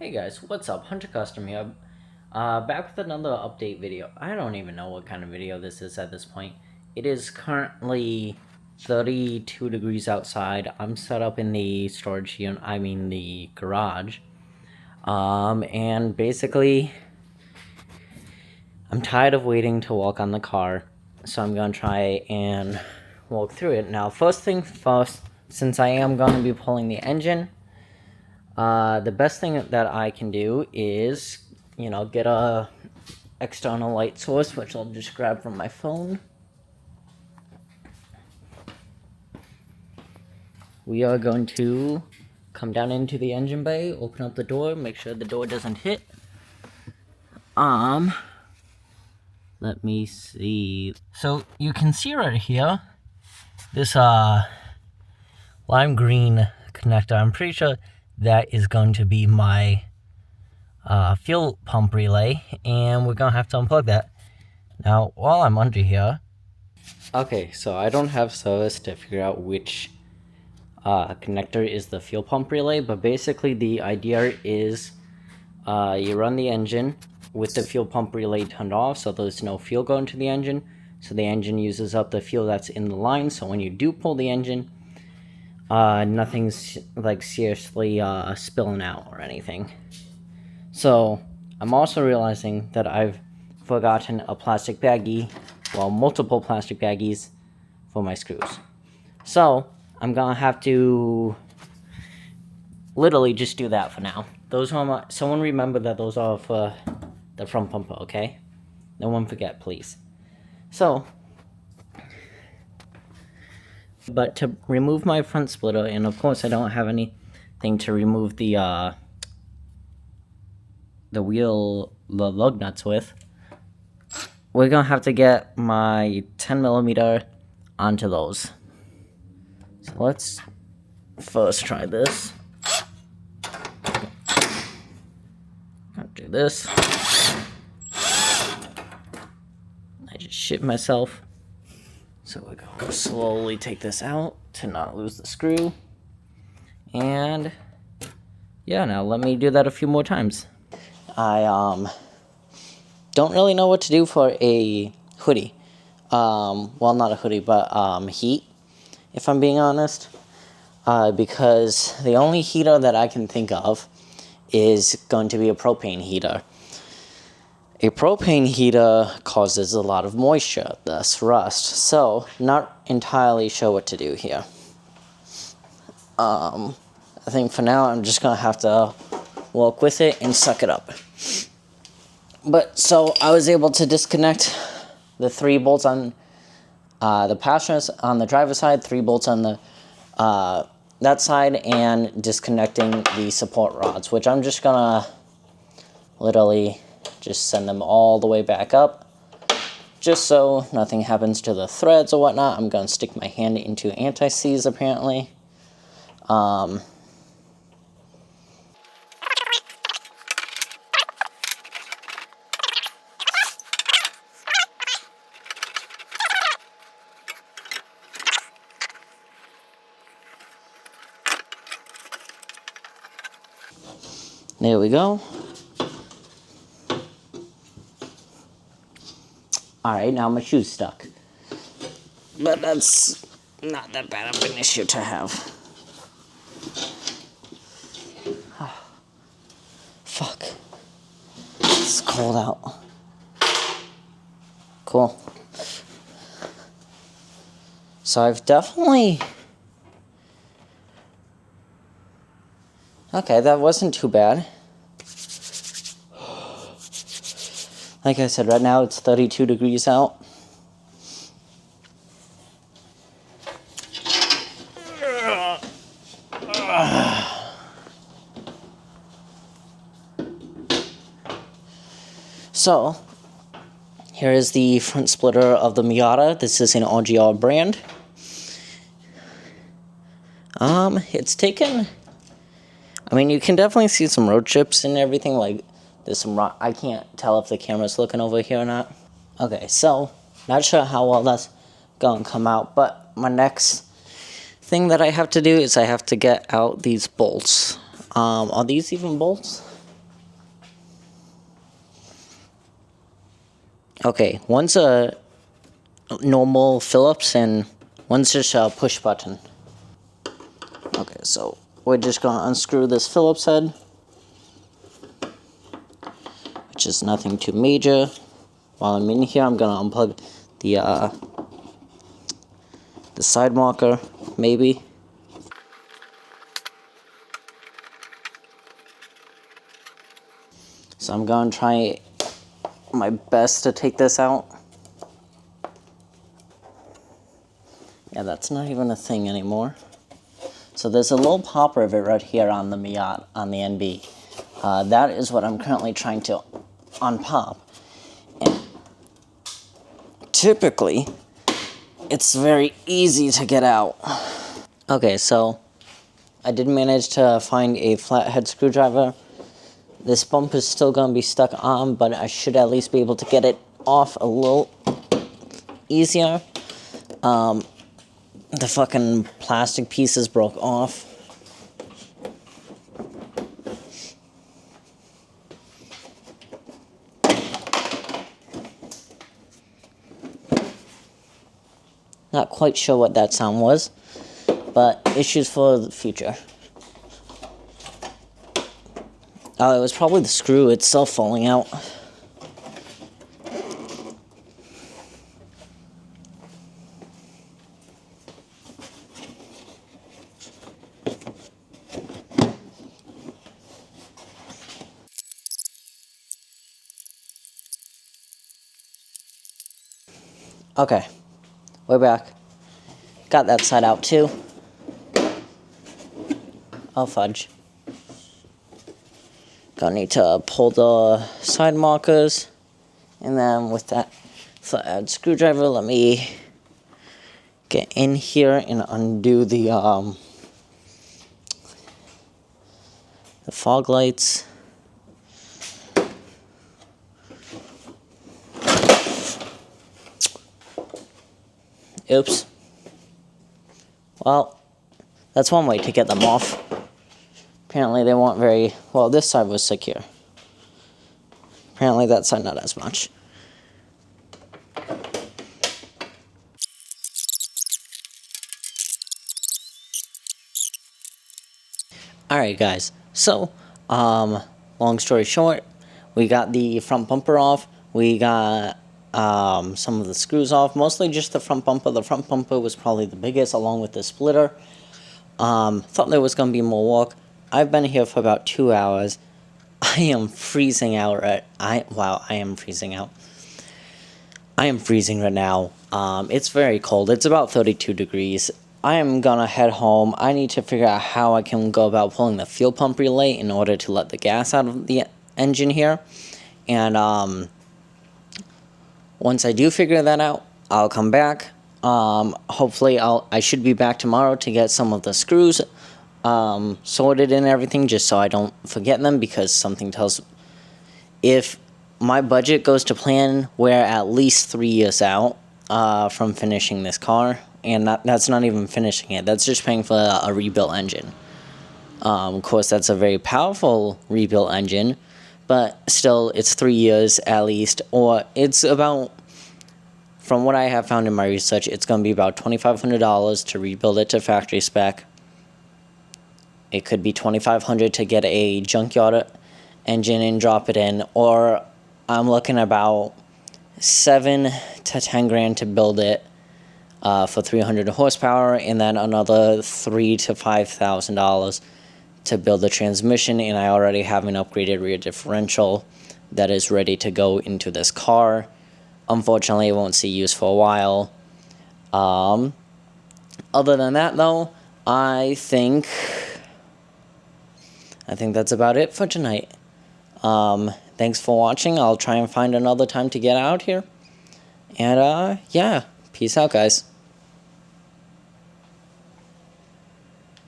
Hey guys, what's up? Hunter Custom here. Back with another update video. I don't even know what kind of video this is at this point. It is currently 32 degrees outside. I'm set up in the storage unit, the garage. And basically, I'm tired of waiting to walk on the car, so I'm gonna try and walk through it. Now, first thing first, since I am gonna be pulling the engine, the best thing that I can do is, get a external light source, which I'll just grab from my phone. We are going to come down into the engine bay, open up the door, make sure the door doesn't hit. Let me see. So you can see right here, this lime green connector. I'm pretty sure that is going to be my fuel pump relay, and we're gonna have to unplug that. Now, while I'm under here, okay, so I don't have service to figure out which connector is the fuel pump relay, but basically the idea is you run the engine with the fuel pump relay turned off, so there's no fuel going to the engine, so the engine uses up the fuel that's in the line, so when you do pull the engine, nothing's like seriously spilling out or anything. So I'm also realizing that I've forgotten a plastic baggie, well, multiple plastic baggies for my screws. So I'm gonna have to literally just do that for now. Those are someone remember that those are for the front bumper, okay? No one forget, please. So, but to remove my front splitter, and of course I don't have anything to remove the lug nuts with, we're gonna have to get my 10mm onto those. So let's first try this. I'll do this. I just shit myself. So we're gonna slowly take this out to not lose the screw. And yeah, now let me do that a few more times. I don't really know what to do for a hoodie. Well, not a hoodie, but heat, if I'm being honest. Because the only heater that I can think of is going to be a propane heater. A propane heater causes a lot of moisture, thus rust. So, not entirely sure what to do here. I think for now I'm just gonna have to walk with it and suck it up. But, so, I was able to disconnect the 3 bolts on the passenger, on the driver's side, 3 bolts on the that side, and disconnecting the support rods, which I'm just gonna literally just send them all the way back up, just so nothing happens to the threads or whatnot. I'm gonna stick my hand into anti-seize apparently. There we go. Alright, now my shoe's stuck. But that's not that bad of an issue to have. Fuck. It's cold out. Cool. So I've definitely... Okay, that wasn't too bad. Like I said, right now it's 32 degrees out. So, here is the front splitter of the Miata. This is an OGR brand. It's taken... I mean, you can definitely see some road chips and everything, like, there's some rock. I can't tell if the camera's looking over here or not. Okay, so, not sure how well that's going to come out, but my next thing that I have to do is I have to get out these bolts. Are these even bolts? Okay, one's a normal Phillips and one's just a push button. Okay, so we're just gonna unscrew this Phillips head, which is nothing too major. While I'm in here, I'm gonna unplug the side marker, maybe. So I'm gonna try my best to take this out. Yeah, that's not even a thing anymore. So there's a little pop rivet right here on the Miata, on the NB. That is what I'm currently trying to unpop. And typically, it's very easy to get out. Okay, so I did manage to find a flathead screwdriver. This bump is still going to be stuck on, but I should at least be able to get it off a little easier. The fucking plastic pieces broke off. Not quite sure what that sound was, but issues for the future. Oh, it was probably the screw itself falling out. Okay, we're back. Got that side out too. Oh, fudge. Gonna need to pull the side markers. And then with that flathead screwdriver, let me get in here and undo the fog lights. Oops. Well, that's one way to get them off. Apparently they weren't very... Well, this side was secure. Apparently that side not as much. Alright guys, so, long story short, we got the front bumper off. We got some of the screws off, mostly just the front bumper. The front bumper was probably the biggest, along with the splitter. Thought there was going to be more work. I've been here for about 2 hours. I am freezing out. I am freezing out. I am freezing right now. It's very cold. It's about 32 degrees. I am gonna head home. I need to figure out how I can go about pulling the fuel pump relay in order to let the gas out of the engine here. And once I do figure that out, I'll come back. Hopefully I should be back tomorrow to get some of the screws sorted and everything, just so I don't forget them, because something tells... If my budget goes to plan, we're at least 3 years out from finishing this car. And that's not even finishing it. That's just paying for a rebuilt engine. Of course, that's a very powerful rebuilt engine, but still, it's 3 years at least. Or it's about, from what I have found in my research, it's going to be about $2,500 to rebuild it to factory spec. It could be $2,500 to get a junkyard engine and drop it in. Or I'm looking about $7,000 to $10,000 to build it. For 300 horsepower, and then another $3,000 to $5,000 to build the transmission. And I already have an upgraded rear differential that is ready to go into this car. Unfortunately, it won't see use for a while. Other than that, though, I think that's about it for tonight. Thanks for watching. I'll try and find another time to get out here. And yeah, peace out, guys.